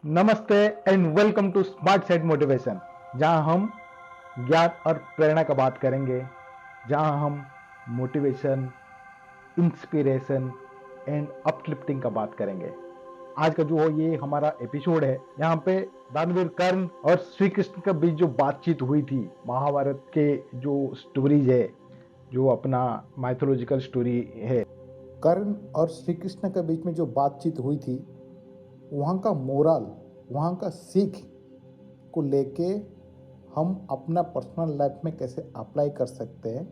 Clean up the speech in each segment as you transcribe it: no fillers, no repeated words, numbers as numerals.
नमस्ते and welcome to smart set motivation, जहां हम ज्ञान और प्रेरणा का बात करेंगे, जहां हम मोटिवेशन, इंस्पिरेशन एंड अपलिफ्टिंग का बात करेंगे। आज का जो ये हमारा एपिसोड है, यहाँ पे दानवीर कर्ण और श्री कृष्ण के बीच जो बातचीत हुई थी, महाभारत के जो स्टोरीज है, जो अपना माइथोलॉजिकल स्टोरी है, कर्ण और श्री कृष्ण के बीच में जो बातचीत हुई थी, वहाँ का मोरल, वहाँ का सीख को लेके हम अपना पर्सनल लाइफ में कैसे अप्लाई कर सकते हैं,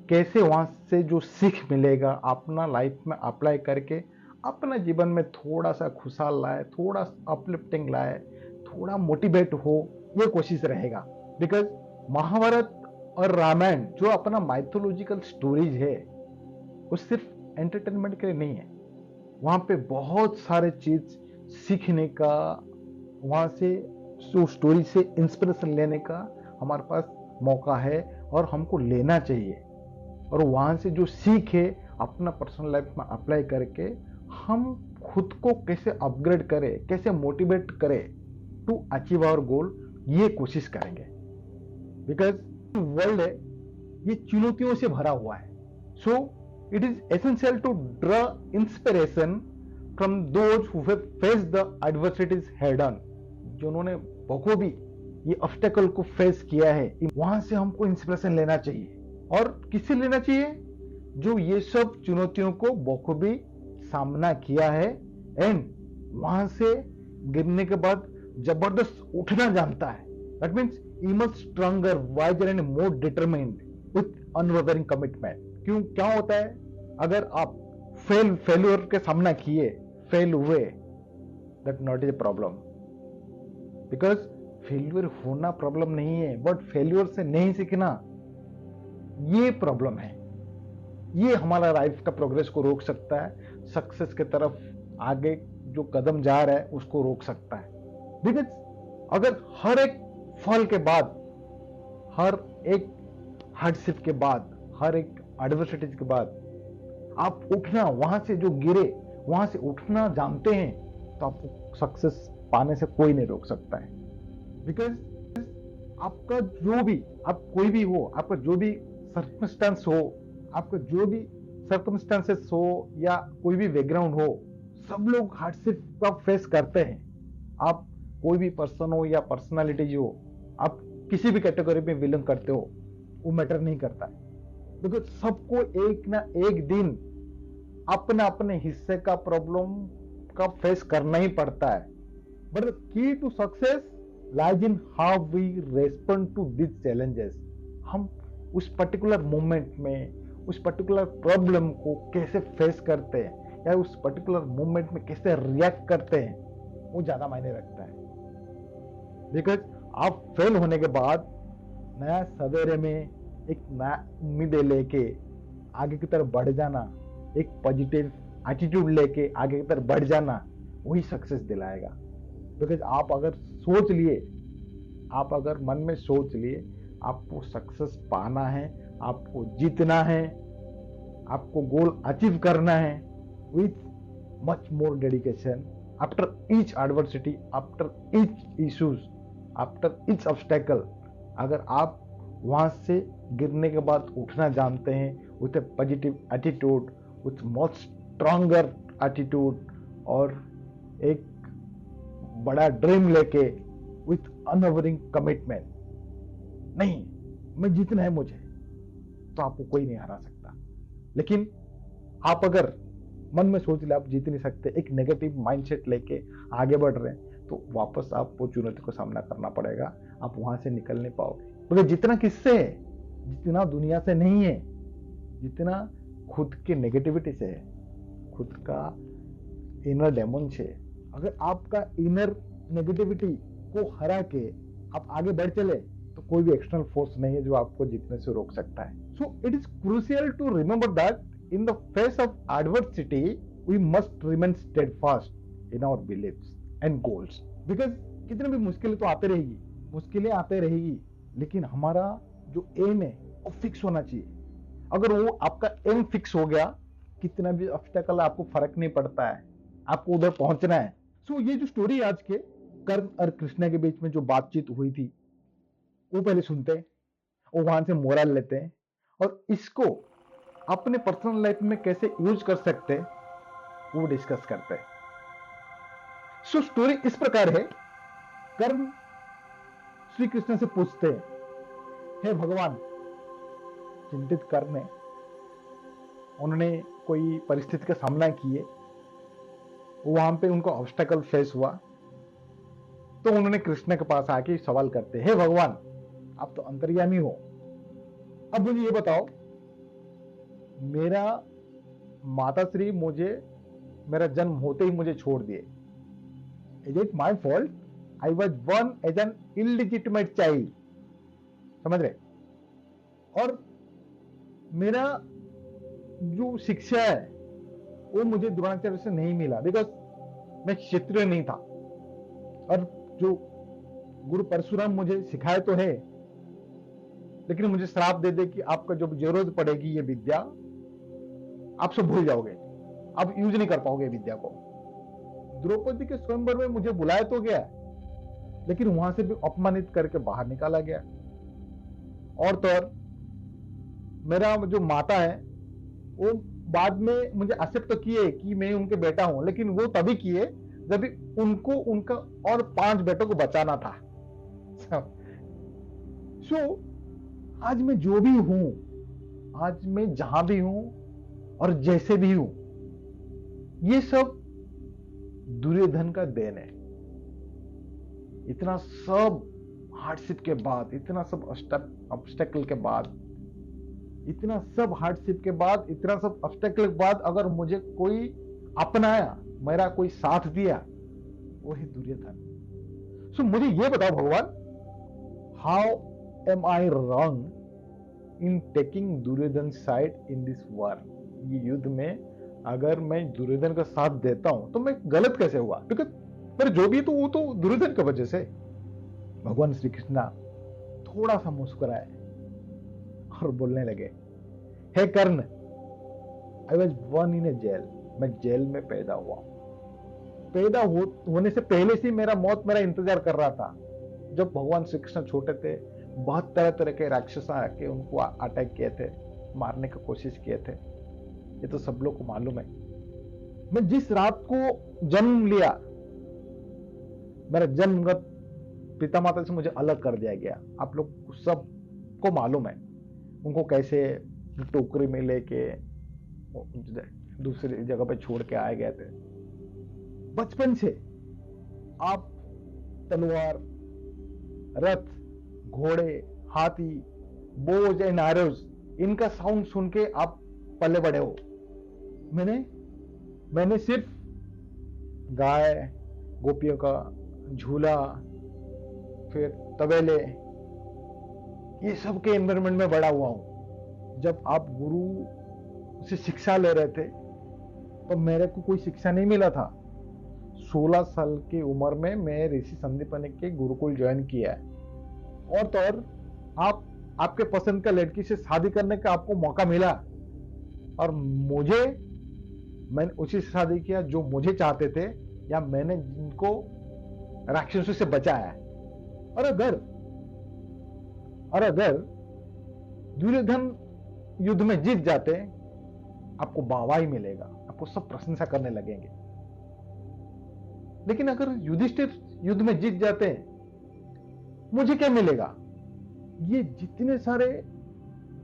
कैसे वहाँ से जो सीख मिलेगा अपना लाइफ में अप्लाई करके अपना जीवन में थोड़ा सा खुशहाल लाए, थोड़ा अपलिफ्टिंग लाए, थोड़ा मोटिवेट हो, ये कोशिश रहेगा। बिकॉज महाभारत और रामायण जो अपना माइथोलॉजिकल स्टोरीज है, वो सिर्फ एंटरटेनमेंट के लिए नहीं है। वहाँ पे बहुत सारे चीज सीखने का, वहाँ से जो स्टोरी से इंस्पिरेशन लेने का हमारे पास मौका है और हमको लेना चाहिए। और वहाँ से जो सीख है अपना पर्सनल लाइफ में अप्लाई करके हम खुद को कैसे अपग्रेड करें, कैसे मोटिवेट करें टू अचीव आवर गोल, ये कोशिश करेंगे। बिकॉज वर्ल्ड है ये चुनौतियों से भरा हुआ है। सो it is essential to draw inspiration from those who have faced the adversities head on, जिन्होंने बखूबी ये ऑब्स्टेकल को फेस किया है, वहां से हमको इंस्पिरेशन लेना चाहिए। और किससे लेना चाहिए? जो ये सब चुनौतियों को बखूबी सामना किया है एंड वहां से गिरने के बाद जबरदस्त उठना जानता है। That means he must stronger, wiser and more determined with unwavering commitment. क्यों, क्या होता है, अगर आप फेल्यूर के सामना किए, फेल हुए, that not is a problem. Because failure होना प्रॉब्लम नहीं है, बट फेल्यूर से नहीं सीखना ये प्रॉब्लम है। ये हमारा लाइफ का प्रोग्रेस को रोक सकता है, सक्सेस की तरफ आगे जो कदम जा रहा है उसको रोक सकता है। बिकॉज अगर हर एक फल के बाद, हर एक हार्डशिप के बाद, हर एक एडवर्सिटीज के बाद आप उठना, वहां से जो गिरे वहां से उठना जानते हैं, तो आपको सक्सेस पाने से कोई नहीं रोक सकता है। बिकॉज आपका जो भी, आप कोई भी हो, आपका जो भी सर्कमस्टेंस हो, आपका जो भी सर्कमस्टेंसेस हो या कोई भी बैकग्राउंड हो, सब लोग हार्डशिप का फेस करते हैं। आप कोई भी पर्सन हो या पर्सनालिटी हो, आप किसी भी कैटेगरी में बिलोंग करते हो, वो मैटर नहीं करता है। बिकॉज सबको एक ना एक दिन अपने अपने हिस्से का प्रॉब्लम का फेस करना ही पड़ता है। But the key to success lies in how we respond to this challenges. हम उस पर्टिकुलर मोमेंट में उस पर्टिकुलर प्रॉब्लम को कैसे फेस करते हैं या उस पर्टिकुलर मोमेंट में कैसे रिएक्ट करते हैं, वो ज्यादा मायने रखता है। बिकॉज आप फेल होने के बाद नया सवेरे में एक नया उम्मीदें लेके आगे की तरफ बढ़ जाना, एक पॉजिटिव एटीट्यूड लेके आगे की तरफ बढ़ जाना, वही सक्सेस दिलाएगा। बिकॉज आप अगर सोच लिए, आप अगर मन में सोच लिए आपको सक्सेस पाना है, आपको जीतना है, आपको गोल अचीव करना है, with much more dedication, after each adversity, after each issues, after each obstacle, अगर आप वहां से गिरने के बाद उठना जानते हैं with A positive attitude, with much stronger attitude, और एक बड़ा ड्रीम लेके विथ अनवरिंग कमिटमेंट, नहीं मैं जीतना है मुझे, तो आपको कोई नहीं हरा सकता। लेकिन आप अगर मन में सोच ले आप जीत नहीं सकते, एक नेगेटिव माइंडसेट लेके आगे बढ़ रहे हैं, तो वापस आपको चुनौती को सामना करना पड़ेगा, आप वहां से निकल नहीं पाओगे। क्योंकि जितना किससे है, जितना दुनिया से नहीं है, जितना खुद के नेगेटिविटी से है, खुद का इनर डेमन से। अगर आपका इनर नेगेटिविटी को हरा के आप आगे बढ़ चले, तो कोई भी एक्सटर्नल फोर्स नहीं है जो आपको जीतने से रोक सकता है। So it is crucial to remember that in the face of adversity we must remain steadfast in our believes and goals. Because कितनी भी मुश्किलें तो आते रहेगी, मुश्किलें आते रहेगी, लेकिन हमारा जो एम है वो फिक्स होना चाहिए। अगर वो आपका एम फिक्स हो गया, कितना भी ऑब्स्टेकल आपको फर्क नहीं पड़ता है, आपको उधर पहुंचना है। सो ये जो स्टोरी आज के कर्ण और कृष्णा के बीच में जो बातचीत हुई थी, वो पहले सुनते हैं और वहां से मोरल लेते हैं और इसको अपने पर्सनल लाइफ में कैसे यूज कर सकते हैं वो डिस्कस करते हैं। सो स्टोरी इस प्रकार है। कर्ण श्री कृष्ण से पूछते हैं, हे भगवान, चिंतित कर्ण है, उन्होंने कोई परिस्थिति का सामना किए, वहां पे उनको ऑब्स्टेकल फेस हुआ, तो उन्होंने कृष्ण के पास आके सवाल करते, हे भगवान, आप तो अंतर्यामी हो, अब मुझे ये बताओ, मेरा माताश्री मुझे मेरा जन्म होते ही मुझे छोड़ दिए, is it my fault? I was born as an illegitimate child, समझ रहे? और मेरा जो शिक्षा है वो मुझे द्रोणाचार्य से नहीं मिला, बिकॉज मैं क्षत्रिय नहीं था। और जो गुरु परशुराम मुझे सिखाए तो है, लेकिन मुझे श्राप दे दे कि आपका जब जरूरत पड़ेगी ये विद्या, आप सब भूल जाओगे, आप यूज नहीं कर पाओगे विद्या को। द्रौपदी के स्वयंवर में मुझे बुलाया तो गया, लेकिन वहां से भी अपमानित करके बाहर निकाला गया। और तो और मेरा जो माता है वो बाद में मुझे एक्सेप्ट तो किए कि मैं उनके बेटा हूं, लेकिन वो तभी किए जब उनको उनका और 5 बेटों को बचाना था। सो आज मैं जो भी हूं, आज मैं जहां भी हूं और जैसे भी हूं, ये सब दुर्योधन का देन है। इतना सब हार्डशिप के बाद, इतना सब ऑब्स्टेकल के बाद, इतना सब हार्डशिप के बाद, इतना सब ऑब्स्टेकल के बाद अगर मुझे कोई अपनाया, मेरा कोई साथ दिया, वो ही दुर्योधन। सो मुझे ये बताओ भगवान, how am I wrong in taking Duryodhan side in this war? ये युद्ध में अगर मैं दुर्योधन का साथ देता हूं तो मैं गलत कैसे हुआ? बिकॉज पर जो भी तो वो तो दुर्योधन की वजह से। भगवान श्री कृष्ण थोड़ा सा मुस्कुराए और बोलने लगे, हे Karna, I was born in a jail, मैं जेल में पैदा हुआ। होने से पहले से मेरा मौत मेरा इंतजार कर रहा था। जब भगवान श्री कृष्ण छोटे थे, बहुत तरह तरह के राक्षस आके उनको अटैक किए थे, मारने की कोशिश किए थे, ये तो सब लोग को मालूम है। मैं जिस रात को जन्म लिया, मेरा जन्मगत पिता माता से मुझे अलग कर दिया गया। आप लोग सबको मालूम है उनको कैसे टोकरी में लेके दूसरी जगह पे छोड़ के आए गए थे। बचपन से आप तलवार, रथ, घोड़े, हाथी, बोझ एंड आरोज, इनका साउंड सुन के आप पले बड़े हो। मैंने सिर्फ गाय, गोपियों का झूला, फिर तबेले, ये सब के एनवायरमेंट में बड़ा हुआ हूं। जब आप गुरु से शिक्षा ले रहे थे तो मेरे को कोई शिक्षा नहीं मिला था। 16 साल की उम्र में मैं ऋषि संदीपनी के गुरुकुल ज्वाइन किया है। और तो और आपके पसंद का लड़की से शादी करने का आपको मौका मिला, और मैंने उसी से शादी किया जो मुझे चाहते थे, या मैंने जिनको राक्षसों से बचाया है। और अगर दुर्योधन युद्ध में जीत जाते, आपको वाहवाही मिलेगा, आपको सब प्रशंसा करने लगेंगे। लेकिन अगर युधिष्ठिर युद्ध में जीत जाते हैं, मुझे क्या मिलेगा? ये जितने सारे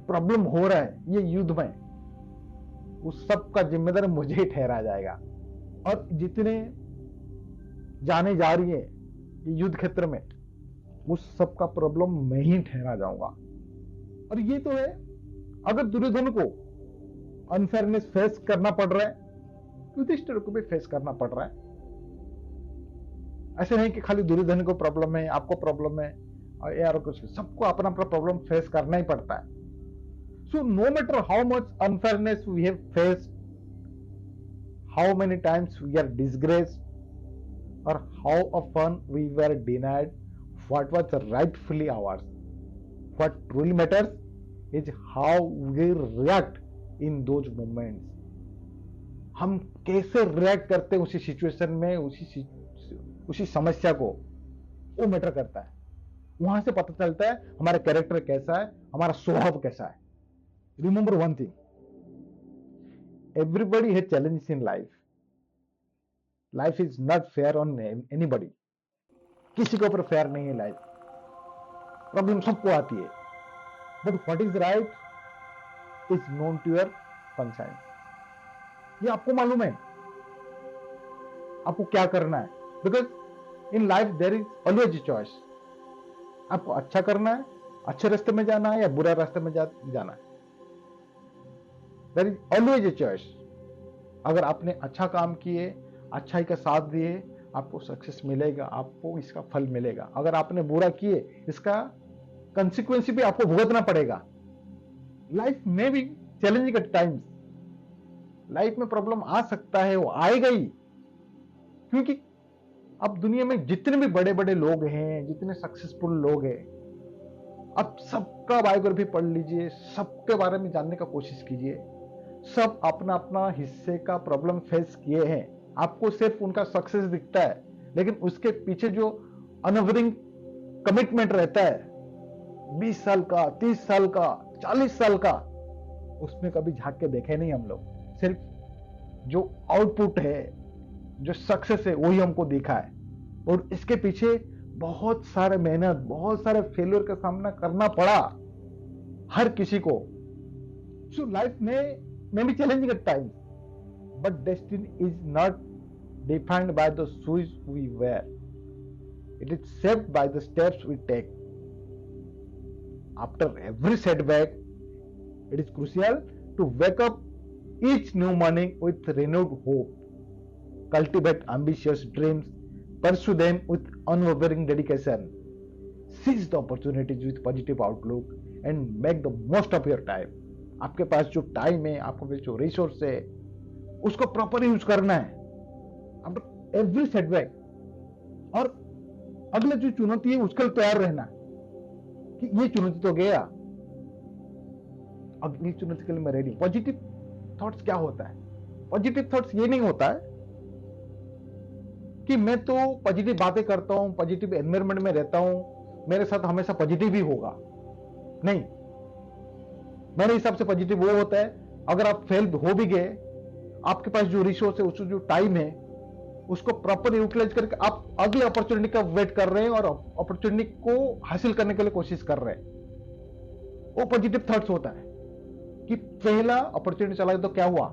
प्रॉब्लम हो रहा है ये युद्ध में, उस सब का जिम्मेदार मुझे ही ठहरा जाएगा। और जितने जाने जा रही है ये युद्ध क्षेत्र में, उस सब का प्रॉब्लम मैं ही ठहरा जाऊंगा। और ये तो है, अगर दुर्योधन को अनफेयरनेस फेस करना पड़ रहा है, युधिष्ठिर को भी फेस करना पड़ रहा है। ऐसे नहीं कि खाली दुर्योधन को प्रॉब्लम है, आपको प्रॉब्लम है, और यार कुछ, सबको अपना अपना प्रॉब्लम फेस करना ही पड़ता है। So no matter how much unfairness we have faced, how many times we are disgraced, or how often we were denied what was rightfully ours. What truly matters is how we react in those moments. हम कैसे react करते हैं उसी situation में, उसी उसी समस्या को, वो मैटर करता है। वहां से पता चलता है हमारा कैरेक्टर कैसा है, हमारा स्वभाव कैसा है। Remember one thing, everybody has challenges in life. Life is not fair on anybody. किसी के ऊपर फेयर नहीं है लाइफ। प्रॉब्लम सबको आती है, but what is right is known to your conscience. ये आपको मालूम है आपको क्या करना है, because in life there is always choice. आपको अच्छा करना है, अच्छे रास्ते में जाना है, या बुरा रास्ते में जाना है। There is always a choice. अगर आपने अच्छा काम किए, अच्छाई का साथ दिए, आपको सक्सेस मिलेगा, आपको इसका फल मिलेगा। अगर आपने बुरा किए, इसका कंसिक्वेंस भी आपको भुगतना पड़ेगा। लाइफ में भी चैलेंजिंग एट टाइम्स। लाइफ में प्रॉब्लम आ सकता है, वो आएगा ही, क्योंकि अब दुनिया में जितने भी बड़े बड़े लोग हैं, जितने सक्सेसफुल लोग हैं, अब सबका बायोग्राफी पढ़ लीजिए, सबके बारे में जानने का कोशिश कीजिए। सब अपना अपना हिस्से का प्रॉब्लम फेस किए हैं। आपको सिर्फ उनका सक्सेस दिखता है, लेकिन उसके पीछे जो अनवरिंग कमिटमेंट रहता है, 20 साल का, 30 साल का, 40 साल का, उसमें कभी झांक के देखे नहीं हम लोग। सिर्फ जो आउटपुट है, जो सक्सेस है, वही हमको दिखा है। और इसके पीछे बहुत सारे मेहनत, बहुत सारे फेलियर का सामना करना पड़ा हर किसी को। सो लाइफ में भी challenging at times, but destiny is not defined by the shoes we wear, it is shaped by the steps we take. After every setback, it is crucial to wake up each new morning with renewed hope, cultivate ambitious dreams, pursue them with unwavering dedication, seize the opportunities with positive outlook and make the most of your time. आपके पास जो time है, आपके पास जो resource है, उसको proper use करना है after every setback. और अगले जो चुनौती है उसके लिए तैयार रहना कि ये चुनौती तो गया, अगली चुनौती के लिए मैं रेडी। पॉजिटिव थॉट्स क्या होता है? पॉजिटिव थॉट्स ये नहीं होता है कि मैं तो पॉजिटिव बातें करता हूं, पॉजिटिव एनवायरनमेंट में रहता हूं, मेरे साथ हमेशा पॉजिटिव ही होगा। नहीं, मेरे हिसाब से पॉजिटिव वो होता है अगर आप फेल हो भी गए, आपके पास जो रिसोर्स है, उसको जो टाइम है, उसको प्रॉपर यूटिलाइज करके आप अगले अपॉर्चुनिटी का वेट कर रहे हैं और अपॉर्चुनिटी को हासिल करने के लिए कोशिश कर रहे हैं। वो पॉजिटिव थॉट्स होता है कि पहला अपॉर्चुनिटी चला तो क्या हुआ,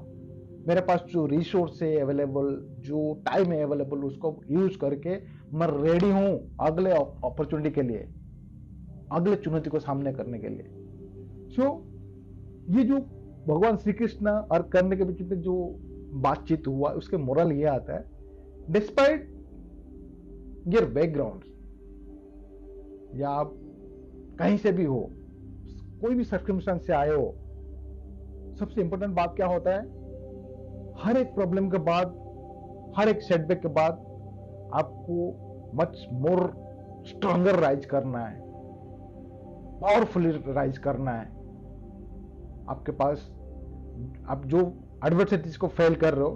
मेरे पास जो रिसोर्स है अवेलेबल, जो टाइम है अवेलेबल, उसको यूज करके मैं रेडी हूं अगले अपॉर्चुनिटी के लिए, अगले चुनौती को सामने करने के लिए। सो ये जो भगवान श्री कृष्ण और कर्ण के बीच में जो बातचीत हुआ, उसके मोरल ये आता है, डिस्पाइट योर बैकग्राउंड, या आप कहीं से भी हो, कोई भी सर्कमस्टेंस से आए हो, सबसे इंपॉर्टेंट बात क्या होता है, हर एक प्रॉब्लम के बाद, हर एक सेटबैक के बाद आपको मच मोर स्ट्रॉन्गर राइज करना है, पावरफुली राइज करना है। आपके पास आप जो एडवर्सिटीज को फेल कर रहे हो,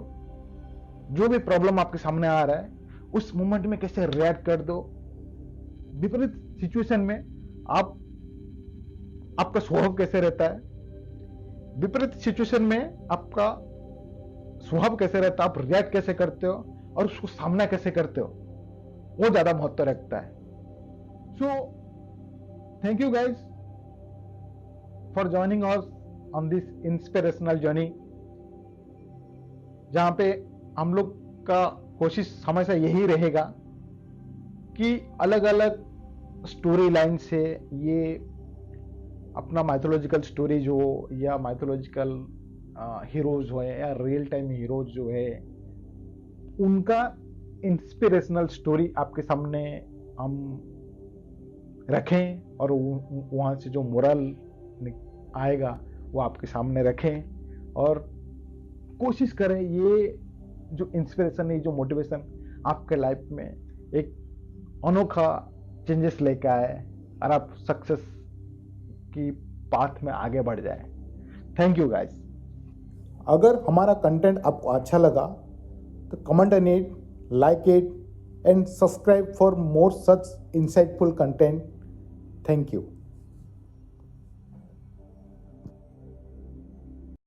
जो भी प्रॉब्लम आपके सामने आ रहा है, उस मोमेंट में कैसे रिएक्ट कर दो। विपरीत सिचुएशन में आपका स्वभाव कैसे रहता है, विपरीत सिचुएशन में आपका स्वभाव कैसे रहता है, आप रिएक्ट कैसे करते हो और उसको सामना कैसे करते हो, वो ज्यादा महत्व रखता है। So thank you guys for joining us on this inspirational journey, जहां पे हम लोग का कोशिश हमेशा यही रहेगा कि अलग अलग स्टोरी लाइन से, ये अपना माइथोलॉजिकल स्टोरीज हो या माइथोलॉजिकल हीरोज हो या रियल टाइम हीरोज जो है, उनका इंस्पिरेशनल स्टोरी आपके सामने हम रखें और वहां से जो मोरल आएगा वो आपके सामने रखें, और कोशिश करें ये जो इंस्पिरेशन है, जो मोटिवेशन आपके लाइफ में एक अनोखा चेंजेस लेकर आए और आप सक्सेस की पाथ में आगे बढ़ जाए। Thank you guys. अगर हमारा कंटेंट आपको अच्छा लगा तो comment on it, like it and subscribe for more such insightful content. Thank you.